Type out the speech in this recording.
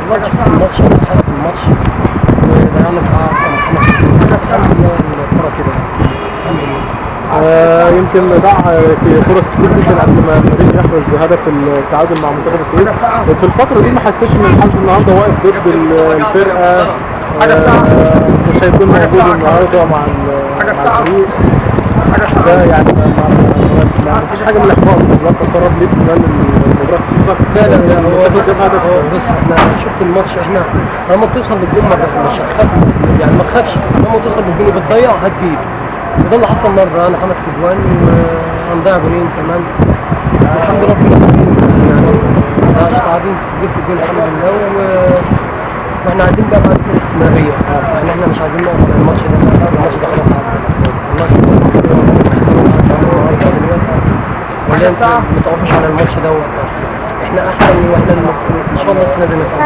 والله شفت الماتش، انا حابب الماتش وضيعنا بتاع 5 دقايق، بس الحمد لله الكورة كده يعني. الحمد لله. يمكن ضاع في فرص كتير جدا قبل ما المريخ يحرز هدف التعادل مع منتخب السويس. في الفترة دي ما حسيتش ان الحارس النهارده واقف ضد الفرقة. مش هيكون موجود النهارده مع الفريق ده، يعني ما فيش حاجة من الإحباط. لا تصرف ليه خلال المباراة خصوصا. لا هو بص احنا شفت الماتش، احنا لما توصل للجون مش هتخاف، يعني ما تخافش، لما توصل للجون وبتضيع هتجيب، وده اللي حصل النهارده. انا 5 اجوان وهنضيع جولين كمان، والحمد لله كنا كسبانين يعني، مش تعبين، جبت جول الحمد لله. واحنا عايزين بقى بعد كده استمراريه، يعني احنا مش عايزين نقف على الماتش ده، الماتش ده خلاص عدى. ولا انتوا ما تقفوش على الماتش دوت، احنا احسن، واحنا ان شاء الله السنه دي نصعد.